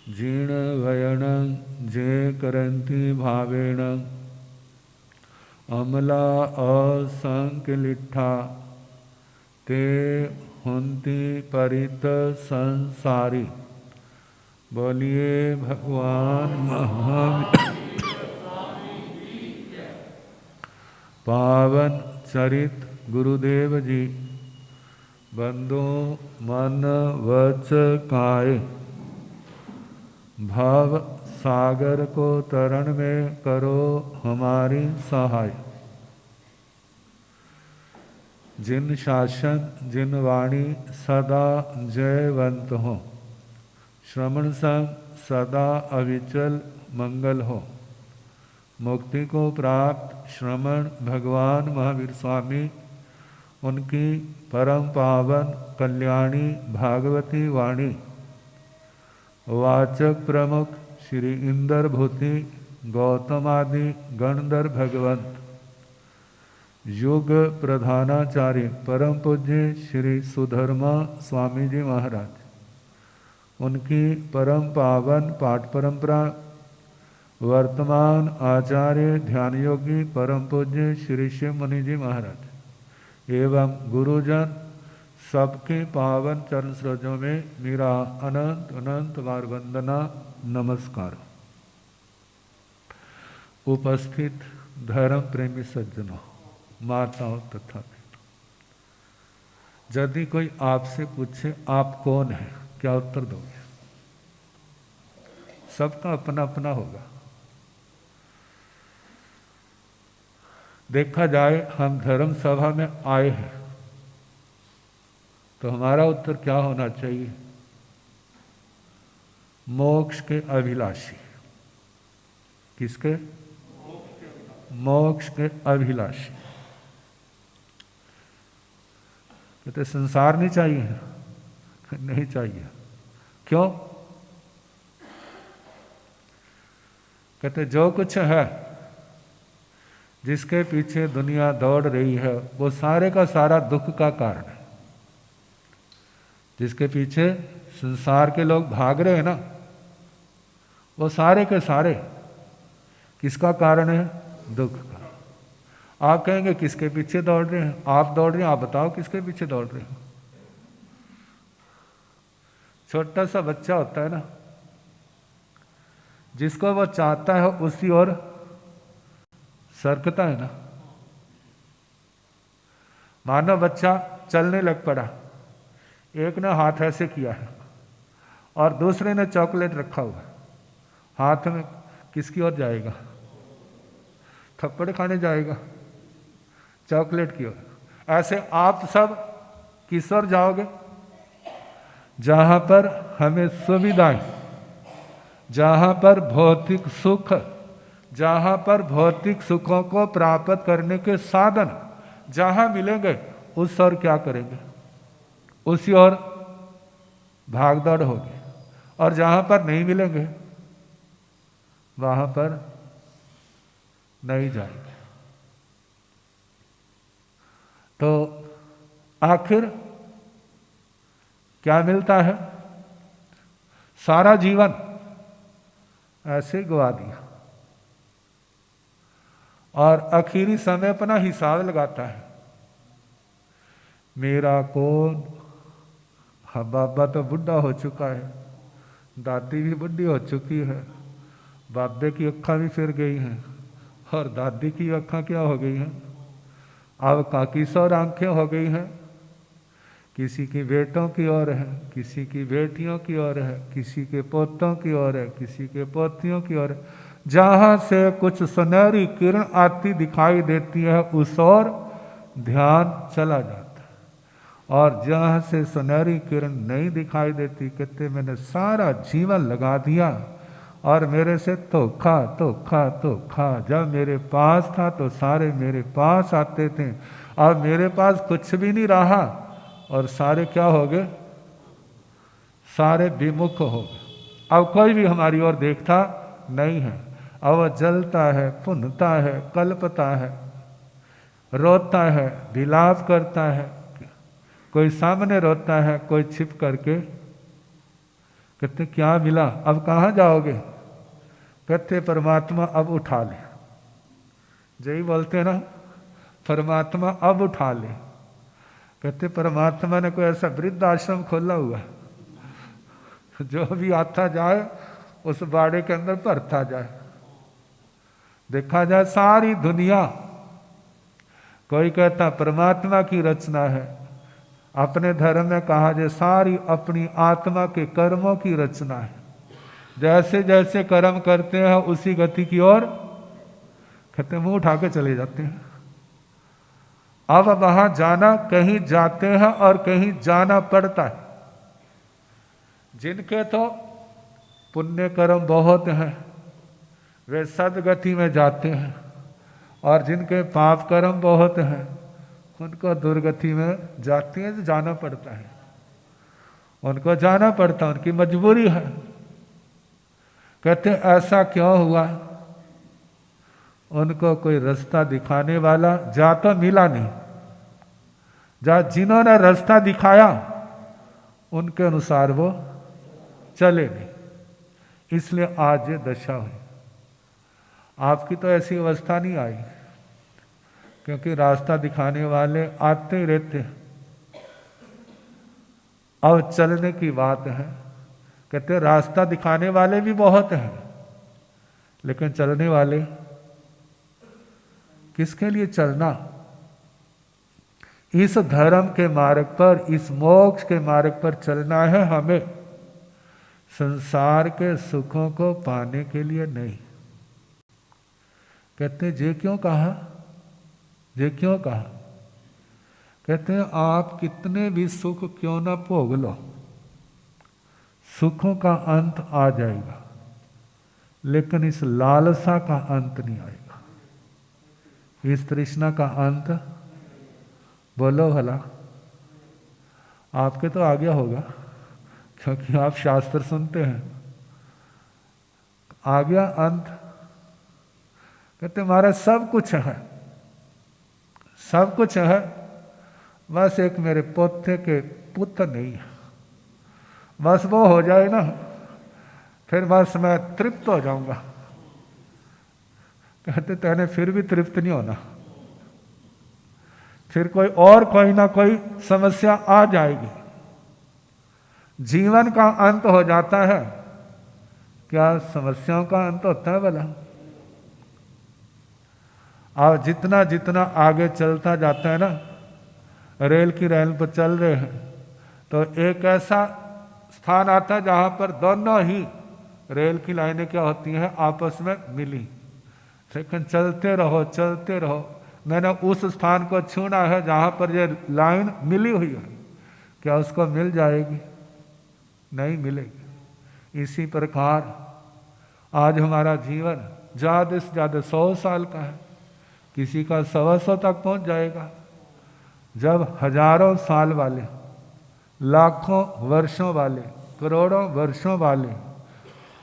जीर्ण वयण जे करंती भावेण अमला असंकलिठा ते हुंती परित संसारी। बोलिए भगवान महावीर पावन चरित गुरुदेव जी। बंधु मन वच काय भव सागर को तरण में करो हमारी सहाय। जिन शासन जिन वाणी सदा जयवंत हो, श्रवण संग सदा अविचल मंगल हो। मुक्ति को प्राप्त श्रमण भगवान महावीर स्वामी उनकी परम पावन कल्याणी भागवती वाणी वाचक प्रमुख श्री इंदर भूति गौतमादि गणधर भगवंत युग प्रधानाचार्य परम पूज्य श्री सुधर्मा स्वामी जी महाराज उनकी परम पावन पाठ परंपरा वर्तमान आचार्य ध्यान योगी परम पूज्य श्री शिव मुनि जी महाराज एवं गुरुजन सबके पावन चरण सरोजों में मेरा अनंत अनंत बार वंदना नमस्कार। उपस्थित धर्म प्रेमी सज्जनों, माताओं तथा यदि कोई आपसे पूछे आप कौन है, क्या उत्तर दोगे? सबका अपना अपना होगा। देखा जाए हम धर्म सभा में आए हैं तो हमारा उत्तर क्या होना चाहिए? मोक्ष के अभिलाषी। किसके? मोक्ष के अभिलाषी। कहते संसार नहीं चाहिए? नहीं चाहिए। क्यों? कहते जो कुछ है जिसके पीछे दुनिया दौड़ रही है वो सारे का सारा दुख का कारण है। जिसके पीछे संसार के लोग भाग रहे हैं ना, वो सारे के सारे किसका कारण है? दुख का। आप कहेंगे किसके पीछे दौड़ रहे हैं? आप दौड़ रहे हैं, आप बताओ किसके पीछे दौड़ रहे हैं? छोटा सा बच्चा होता है ना, जिसको वो चाहता है उसी ओर सरकता है ना। मानो बच्चा चलने लग पड़ा, एक ने हाथ ऐसे किया है और दूसरे ने चॉकलेट रखा हुआ है, हाथ में किसकी ओर जाएगा? थप्पड़ खाने जाएगा? चॉकलेट की ओर। ऐसे आप सब किस ओर जाओगे? जहां पर हमें सुविधाएं, जहां पर भौतिक सुख, जहां पर भौतिक सुखों को प्राप्त करने के साधन जहां मिलेंगे उस ओर क्या करेंगे? उसी ओर भागदौड़ होगी। और जहां पर नहीं मिलेंगे वहां पर नहीं जाएंगे। तो आखिर क्या मिलता है? सारा जीवन ऐसे गवा दिया और आखिरी समय अपना हिसाब लगाता है। मेरा कौन? हाँ, बाबा तो बुढ़ा हो चुका है, दादी भी बुढ़ी हो चुकी है, बाबे की अक्खा भी फिर गई हैं और दादी की अक्खा क्या हो गई हैं? अब काकी सौर आंखें हो गई हैं। किसी की बेटों की ओर है, किसी की बेटियों की ओर है, किसी के पोतों की ओर है, किसी के पोतियों की ओर है। जहां से कुछ सुनहरी किरण आती दिखाई देती है उस ओर ध्यान चला जाता है। और जहां से सुनहरी किरण नहीं दिखाई देती, कहते मैंने सारा जीवन लगा दिया और मेरे से धोखा धोखा धोखा। जब मेरे पास था तो सारे मेरे पास आते थे, अब मेरे पास कुछ भी नहीं रहा और सारे क्या हो गए? सारे विमुख हो गए। अब कोई भी हमारी ओर देखता नहीं है। अब वह जलता है, पुनता है, कल्पता है, रोता है, विलाप करता है। कोई सामने रोता है, कोई छिप करके कहते क्या मिला, अब कहाँ जाओगे? कहते परमात्मा अब उठा ले। यही बोलते ना, परमात्मा अब उठा ले। कहते परमात्मा ने कोई ऐसा वृद्ध आश्रम खोला हुआ, जो भी आता जाए उस बाड़े के अंदर भरता जाए। देखा जाए सारी दुनिया, कोई कहता परमात्मा की रचना है, अपने धर्म में कहा जाए सारी अपनी आत्मा के कर्मों की रचना है। जैसे जैसे कर्म करते हैं उसी गति की ओर कहते मुंह उठा के चले जाते हैं। अब वहां जाना, कहीं जाते हैं और कहीं जाना पड़ता है। जिनके तो पुण्य कर्म बहुत हैं वे सदगति में जाते हैं, और जिनके पाप कर्म बहुत हैं उनको दुर्गति में जाते हैं, तो जाना पड़ता है, उनको जाना पड़ता है, उनकी मजबूरी है। कहते ऐसा क्यों हुआ? उनको कोई रास्ता दिखाने वाला जा तो मिला नहीं, जा जिन्होंने रास्ता दिखाया उनके अनुसार वो चले नहीं, इसलिए आज ये दशा हुई। आपकी तो ऐसी अवस्था नहीं आई, क्योंकि रास्ता दिखाने वाले आते ही रहते हैं। अब चलने की बात है। कहते रास्ता दिखाने वाले भी बहुत हैं, लेकिन चलने वाले किसके लिए चलना? इस धर्म के मार्ग पर, इस मोक्ष के मार्ग पर चलना है हमें, संसार के सुखों को पाने के लिए नहीं। कहते ये क्यों कहा, ये क्यों कहा? कहते हैं आप कितने भी सुख क्यों ना भोग लो, सुखों का अंत आ जाएगा, लेकिन इस लालसा का अंत नहीं आएगा, इस तृष्णा का अंत। बोलो भला, आपके तो आ गया होगा, क्योंकि आप शास्त्र सुनते हैं। आ गया अंत? कहते हमारा सब कुछ है, सब कुछ है, बस एक मेरे पोते के पुत्र नहीं है, बस वो हो जाए ना, फिर बस मैं तृप्त हो जाऊंगा। कहते तेने फिर भी तृप्त नहीं होना, फिर कोई ना कोई समस्या आ जाएगी। जीवन का अंत हो जाता है, क्या समस्याओं का अंत होता है भला? और जितना जितना आगे चलता जाता है ना, रेल की रेल पर चल रहे हैं, तो एक ऐसा स्थान आता है जहां पर दोनों ही रेल की लाइनें क्या होती हैं, आपस में मिली, लेकिन चलते रहो चलते रहो। मैंने उस स्थान को छूना है जहां पर ये लाइन मिली हुई है, क्या उसको मिल जाएगी? नहीं मिलेगी। इसी प्रकार आज हमारा जीवन ज़्यादा से ज़्यादा 100 साल का है, किसी का 125 तक पहुंच जाएगा। जब हजारों साल वाले, लाखों वर्षों वाले, करोड़ों वर्षों वाले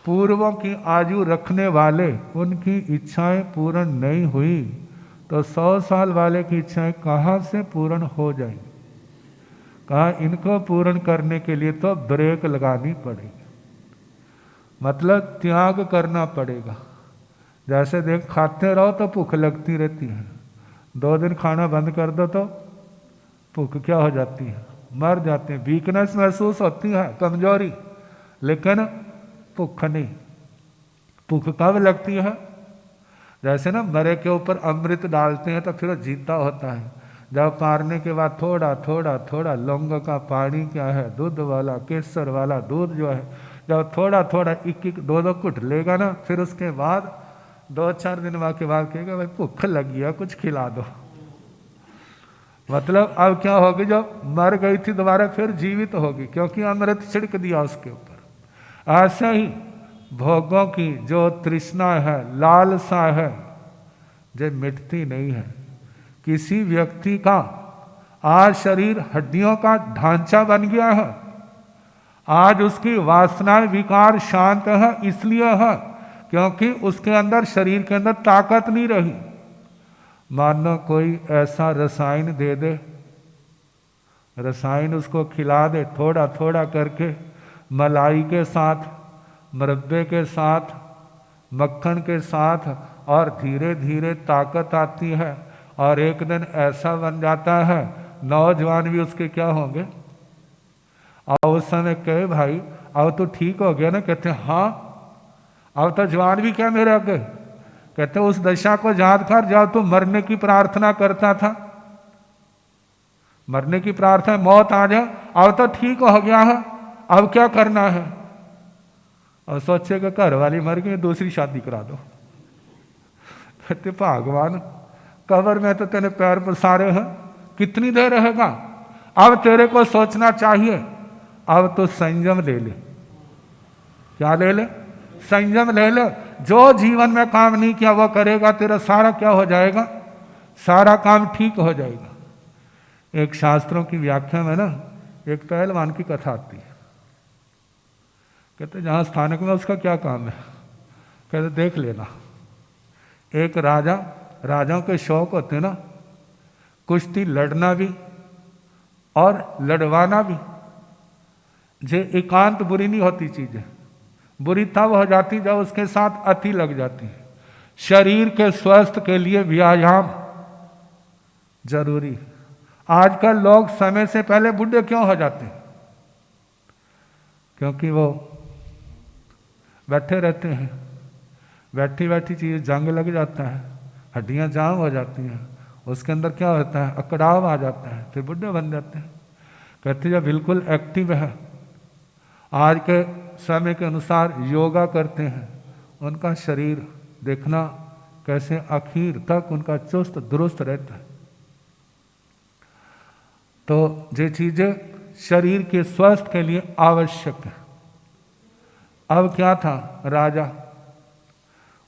पूर्वों की आयु रखने वाले, उनकी इच्छाएं पूर्ण नहीं हुई, तो 100 साल वाले की इच्छाएं कहाँ से पूर्ण हो जाएंगी? कहा इनको पूर्ण करने के लिए तो ब्रेक लगानी पड़ेगी, मतलब त्याग करना पड़ेगा। जैसे देख खाते रहो तो भूख लगती रहती है, 2 दिन खाना बंद कर दो तो भूख क्या हो जाती है, मर जाते हैं, वीकनेस महसूस होती है, कमजोरी, लेकिन भूख नहीं। भूख कब लगती है? जैसे ना मरे के ऊपर अमृत डालते हैं तो फिर जीता होता है, जब मारने के बाद थोड़ा थोड़ा थोड़ा लौंग का पानी क्या है, दूध वाला, केसर वाला दूध जो है, जब थोड़ा थोड़ा 1-1 2-2 घुट लेगा ना, फिर उसके बाद 2-4 दिन के बाद कहेगा भाई भूख लगी है, कुछ खिला दो। मतलब अब क्या होगी, जब मर गई थी दोबारा फिर जीवित होगी, क्योंकि अमृत छिड़क दिया उसके ऊपर। ऐसे ही भोगों की जो तृष्णा है, लालसा है, जो मिटती नहीं है। किसी व्यक्ति का आज शरीर हड्डियों का ढांचा बन गया है, आज उसकी वासनाएं विकार शांत है, इसलिए है क्योंकि उसके अंदर, शरीर के अंदर ताकत नहीं रही। मानो कोई ऐसा रसायन दे दे, रसायन उसको खिला दे थोड़ा थोड़ा करके, मलाई के साथ, मुरब्बे के साथ, मक्खन के साथ, और धीरे धीरे ताकत आती है और एक दिन ऐसा बन जाता है नौजवान भी उसके क्या होंगे। और उस समय कहे भाई अब तो ठीक हो गया ना, कहते हाँ अब तो जवान भी क्या मेरे आगे। कहते उस दशा को याद कर जब तू मरने की प्रार्थना करता था, मरने की प्रार्थना, मौत आ जाए, अब तो ठीक हो गया है, अब क्या करना है। और सोचे कि घर वाली मर गई दूसरी शादी करा दो। कहते भगवान कब्र में तो तेरे पैर पसारे हैं, कितनी देर रहेगा, अब तेरे को सोचना चाहिए, अब तो संयम ले ले। क्या ले ले? संयम ले ले। जो जीवन में काम नहीं किया वो करेगा, तेरा सारा क्या हो जाएगा, सारा काम ठीक हो जाएगा। एक शास्त्रों की व्याख्या में ना एक पहलवान की कथा आती है। कहते जहाँ स्थानक में उसका क्या काम है, कहते देख लेना, एक राजा, राजाओं के शौक होते ना कुश्ती लड़ना भी और लड़वाना भी। जे एकांत बुरी नहीं होती चीजें, बुरी तब हो जाती जब उसके साथ अति लग जाती है। शरीर के स्वास्थ्य के लिए व्यायाम जरूरी है। आजकल लोग समय से पहले बूढ़े क्यों हो जाते हैं? क्योंकि वो बैठे रहते हैं, बैठी बैठी चीज जंग लग जाता है, हड्डियां जाम हो जाती हैं, उसके अंदर क्या होता है, अकड़ाव आ जाता है, फिर बुढ़े बन जाते हैं। कहते हैं बिल्कुल एक्टिव है, आज के समय के अनुसार योगा करते हैं, उनका शरीर देखना कैसे आखिर तक उनका चुस्त दुरुस्त रहता है। तो ये चीजें शरीर के स्वास्थ्य के लिए आवश्यक है। अब क्या था, राजा,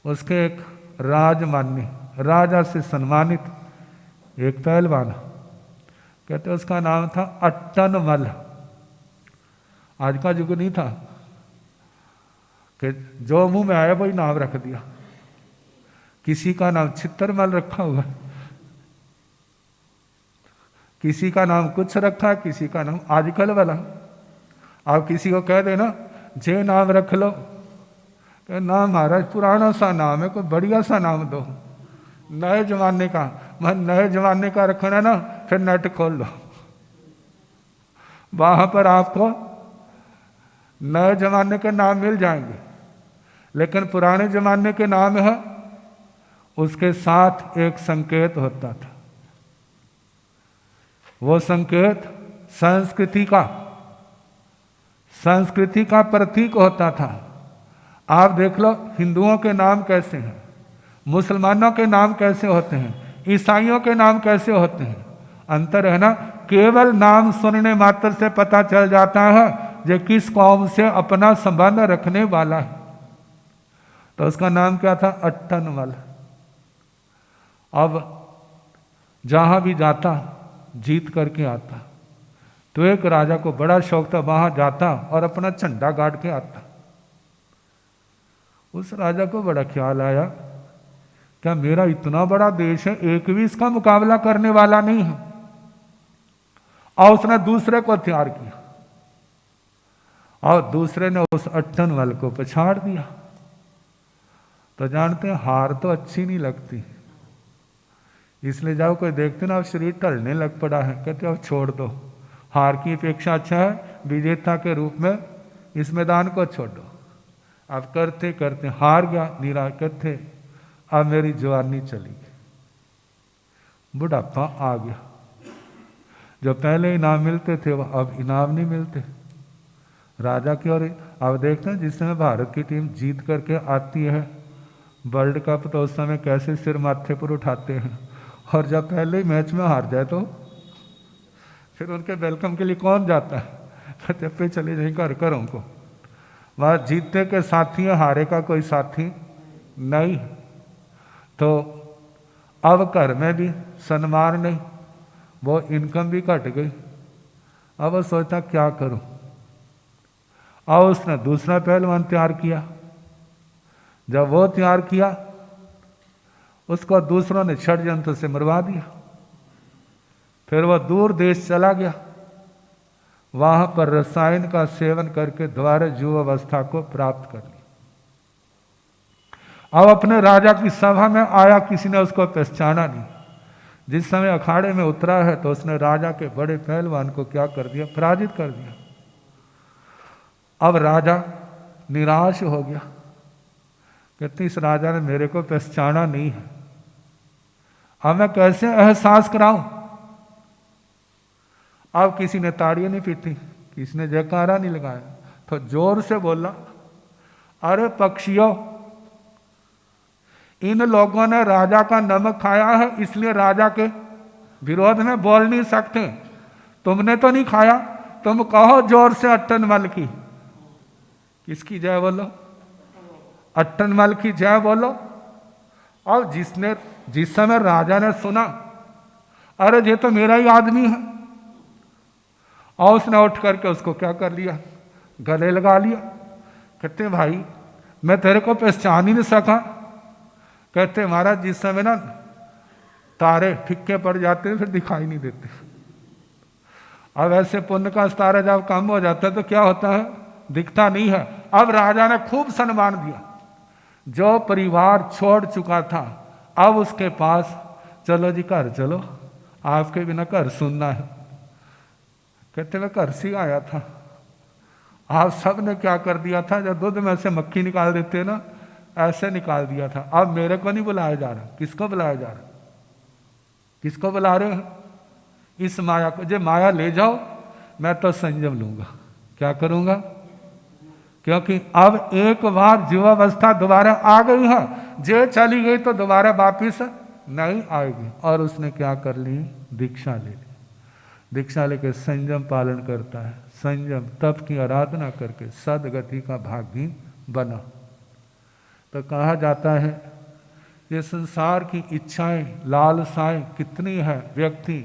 उसके एक राजमान्य, राजा से सम्मानित एक पहलवान, कहते उसका नाम था अट्टनमल। आज का युग नहीं था कि जो मुंह में आया वही नाम रख दिया। किसी का नाम छित्तरमल रखा हुआ, किसी का नाम कुछ रखा, किसी का नाम आजकल वाला। आप किसी को कह देना जे नाम रख लो, नाम महाराज पुराना सा नाम है, कोई बढ़िया सा नाम दो, नए जमाने का। मैं नए जमाने का रखना ना, फिर नेट खोल लो, वहां पर आपको नए जमाने के नाम मिल जाएंगे, लेकिन पुराने जमाने के नाम है उसके साथ एक संकेत होता था। वो संकेत संस्कृति का प्रतीक होता था। आप देख लो हिंदुओं के नाम कैसे हैं, मुसलमानों के नाम कैसे होते हैं, ईसाइयों के नाम कैसे होते हैं। अंतर है ना, केवल नाम सुनने मात्र से पता चल जाता है जो किस कौम से अपना संबंध रखने वाला है। तो उसका नाम क्या था, अट्टनमल। अब जहां भी जाता जीत करके आता। तो एक राजा को बड़ा शौक था, वहां जाता और अपना झंडा गाड़ के आता। उस राजा को बड़ा ख्याल आया, क्या मेरा इतना बड़ा देश है, एक भी इसका मुकाबला करने वाला नहीं है। और उसने दूसरे को तैयार किया और दूसरे ने उस अट्टनमल को पछाड़ दिया। तो जानते हैं हार तो अच्छी नहीं लगती, इसलिए जब कोई देखते ना अब शरीर ढलने लग पड़ा है, कहते अब छोड़ दो, हार की अपेक्षा अच्छा है विजेता के रूप में इस मैदान को छोड़ो। अब करते करते हार गया, निराश, कहते अब मेरी जवानी चली गई, बुढ़ापा आ गया, जो पहले इनाम मिलते थे वो अब इनाम नहीं मिलते। राजा की ओर अब देखते हैं जिस समय भारत की टीम जीत करके आती है वर्ल्ड कप, तो उस समय कैसे सिर माथे पर उठाते हैं, और जब पहले ही मैच में हार जाए तो फिर उनके वेलकम के लिए कौन जाता है, कहते पे चले जाए घर घरों को। वह जीतने के साथी है, हारे का कोई साथी नहीं। तो अब घर में भी सम्मान नहीं, वो इनकम भी घट गई। अब वो सोचता क्या करूं, और उसने दूसरा पहलवान तैयार किया। जब वो तैयार किया उसको दूसरों ने षड्यंत्र से मरवा दिया। फिर वह दूर देश चला गया, वहां पर रसायन का सेवन करके द्वारा युवा अवस्था को प्राप्त कर लिया। अब अपने राजा की सभा में आया, किसी ने उसको पहचाना नहीं। जिस समय अखाड़े में उतरा है तो उसने राजा के बड़े पहलवान को क्या कर दिया, पराजित कर दिया। अब राजा निराश हो गया, कहते इस राजा ने मेरे को पहचाना नहीं है, अब मैं कैसे एहसास कराऊं। अब किसी ने ताड़ियां नहीं पीटी, किसी ने जयकारा नहीं लगाया, तो जोर से बोला, अरे पक्षियों, इन लोगों ने राजा का नमक खाया है, इसलिए राजा के विरोध में बोल नहीं सकते। तुमने तो नहीं खाया, तुम कहो जोर से अट्टनमल की। किसकी जय बोलो? अट्टनमल की जय बोलो। और जिस समय राजा ने सुना, अरे ये तो मेरा ही आदमी है, और उसने उठ करके उसको क्या कर लिया, गले लगा लिया। कहते भाई मैं तेरे को पहचान ही नहीं सका। कहते महाराज जिस समय ना तारे फिक्के पड़ जाते हैं फिर दिखाई नहीं देते। अब ऐसे पुण्य का तारा जब कम हो जाता है तो क्या होता है, दिखता नहीं है। अब राजा ने खूब सम्मान दिया। जो परिवार छोड़ चुका था अब उसके पास, चलो जी घर चलो, आपके बिना घर सुनना है। कहते मैं घर से आया था, आप सब ने क्या कर दिया था, जब दूध में से मक्खी निकाल देते ना, ऐसे निकाल दिया था। अब मेरे को नहीं बुलाया जा रहा, किसको बुलाया जा रहा, किसको बुला रहे हैं? इस माया को। जो माया ले जाओ, मैं तो संयम लूंगा। क्या करूंगा? क्योंकि अब एक बार जीवावस्था दोबारा आ गई है, जे चली गई तो दोबारा वापिस नहीं आएगी। और उसने क्या कर ली, दीक्षा ले ली। दीक्षा लेके संयम पालन करता है, संयम तप की आराधना करके सदगति का भागी बना। तो कहा जाता है ये संसार की इच्छाएं लालसाएं कितनी है, व्यक्ति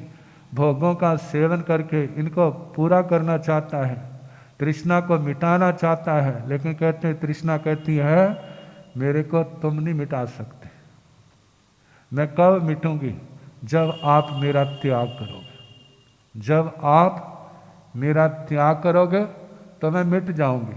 भोगों का सेवन करके इनको पूरा करना चाहता है, तृष्णा को मिटाना चाहता है, लेकिन कहते हैं तृष्णा कहती है मेरे को तुम नहीं मिटा सकते। मैं कब मिटूंगी? जब आप मेरा त्याग करोगे। जब आप मेरा त्याग करोगे तो मैं मिट जाऊंगी।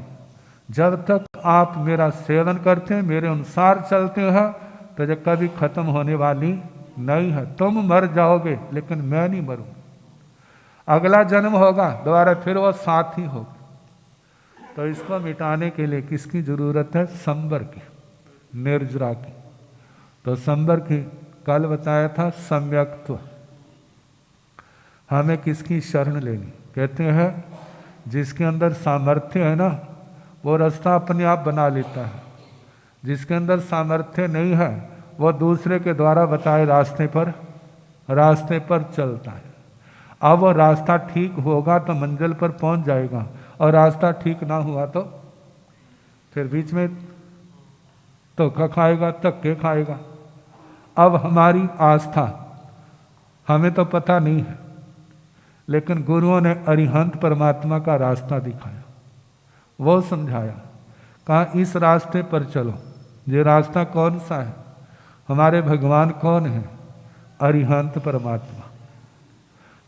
जब तक आप मेरा सेवन करते हैं, मेरे अनुसार चलते हैं, तो जब कभी खत्म होने वाली नहीं है। तुम मर जाओगे लेकिन मैं नहीं मरूंगा। अगला जन्म होगा, दोबारा फिर वो साथ ही होगा। तो इसको मिटाने के लिए किसकी जरूरत है? संबर की, निर्जरा की। तो संबर की कल बताया था सम्यक्त्व। हमें किसकी शरण लेनी? कहते हैं जिसके अंदर सामर्थ्य है ना, वो रास्ता अपने आप बना लेता है। जिसके अंदर सामर्थ्य नहीं है वो दूसरे के द्वारा बताए रास्ते पर चलता है। अब वो रास्ता ठीक होगा तो मंजिल पर पहुंच जाएगा, और रास्ता ठीक ना हुआ तो फिर बीच में धोखा खाएगा, धक्के खाएगा। अब हमारी आस्था, हमें तो पता नहीं है, लेकिन गुरुओं ने अरिहंत परमात्मा का रास्ता दिखाया, वो समझाया, कहा इस रास्ते पर चलो। ये रास्ता कौन सा है? हमारे भगवान कौन है? अरिहंत परमात्मा,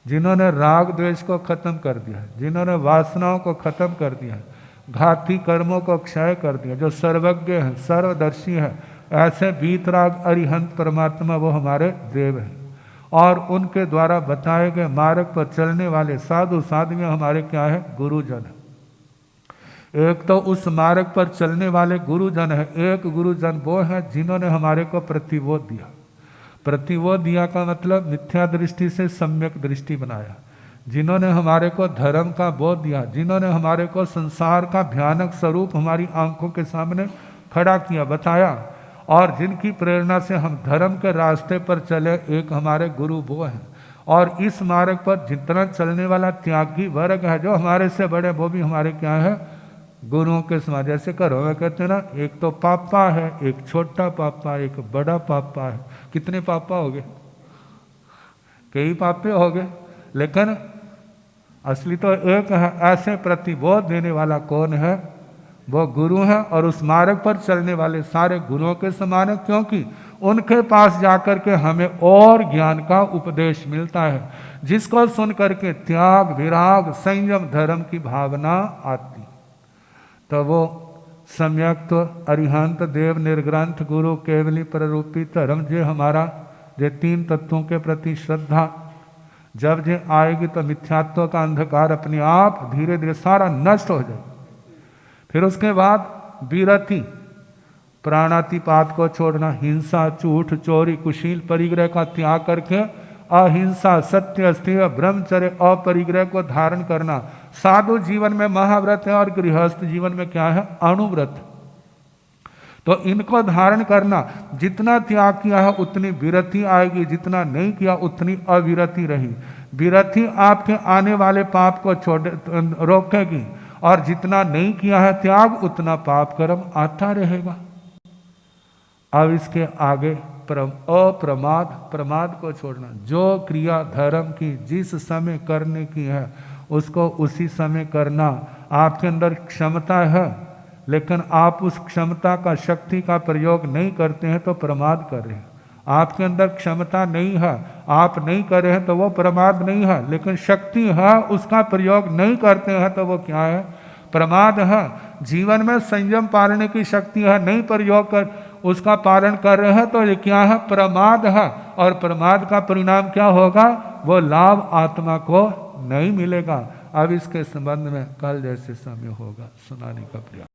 जिन्होंने राग द्वेष को खत्म कर दिया है, जिन्होंने वासनाओं को खत्म कर दिया है, घाती कर्मों को क्षय कर दिया, जो सर्वज्ञ है, सर्वदर्शी है। ऐसे बीतराग अरिहंत परमात्मा वो हमारे देव हैं, और उनके द्वारा बताए गए मार्ग पर चलने वाले साधु साधुएं हमारे क्या है? गुरुजन है। एक तो उस मार्ग पर चलने वाले गुरुजन है, एक गुरुजन वो है जिन्होंने हमारे को प्रतिबोध दिया। प्रतिबोध दिया का मतलब मिथ्या दृष्टि से सम्यक दृष्टि बनाया, जिन्होंने हमारे को धर्म का बोध दिया, जिन्होंने हमारे को संसार का भयानक स्वरूप हमारी आंखों के सामने खड़ा किया, बताया, और जिनकी प्रेरणा से हम धर्म के रास्ते पर चले, एक हमारे गुरु वो हैं। और इस मार्ग पर जितना चलने वाला त्यागी वर्ग है जो हमारे से बड़े, वो भी हमारे क्या है? गुरुओं के समाज। जैसे घरों में कहते हैं ना, एक तो पापा है, एक छोटा पापा, एक बड़ा पापा है। कितने पापा हो गए? कई पापे हो गए, लेकिन असली तो एक है। ऐसे प्रतिबोध देने वाला कौन है? वो गुरु है। और उस मार्ग पर चलने वाले सारे गुरुओं के समान है, क्योंकि उनके पास जाकर के हमें और ज्ञान का उपदेश मिलता है, जिसको सुन करके त्याग, विराग, संयम, धर्म की भावना आती। तो वो सम्यक तो अरिहंत देव निर्ग्रंथ गुरु केवली प्ररूपी धर्म, जे हमारा जे तीन तत्वों के प्रति श्रद्धा जब जे आएगी तो मिथ्यात्व का अंधकार अपने आप धीरे धीरे सारा नष्ट हो जाए। फिर उसके बाद विरति, प्राणातिपात को छोड़ना, हिंसा, झूठ, चोरी, कुशील, परिग्रह का त्याग करके अहिंसा, सत्य, अस्तेय, ब्रह्मचर्य, अपरिग्रह को धारण करना। साधु जीवन में महाव्रत है और गृहस्थ जीवन में क्या है? अणुव्रत। तो इनको धारण करना, जितना त्याग किया है उतनी विरति आएगी, जितना नहीं किया उतनी अविरति रही। विरति आपके आने वाले पाप को रोकेगी, और जितना नहीं किया है त्याग उतना पाप कर्म आता रहेगा। अब इसके आगे अप्रमाद, प्रमाद को छोड़ना। जो क्रिया धर्म की जिस समय करने की है उसको उसी समय करना। आपके अंदर क्षमता है लेकिन आप उस क्षमता का, शक्ति का प्रयोग नहीं करते हैं तो प्रमाद कर रहे हैं। आपके अंदर क्षमता नहीं है, आप नहीं कर रहे हैं तो वो प्रमाद नहीं है, लेकिन शक्ति है उसका प्रयोग नहीं करते हैं तो वो क्या है? प्रमाद है। जीवन में संयम पालने की शक्ति है, नहीं प्रयोग कर उसका पालन कर रहे हैं तो ये क्या है? प्रमाद है। और प्रमाद का परिणाम क्या होगा? वो लाभ आत्मा को नहीं मिलेगा। अब इसके संबंध में कल जैसे समय होगा सुनाने का प्रयास।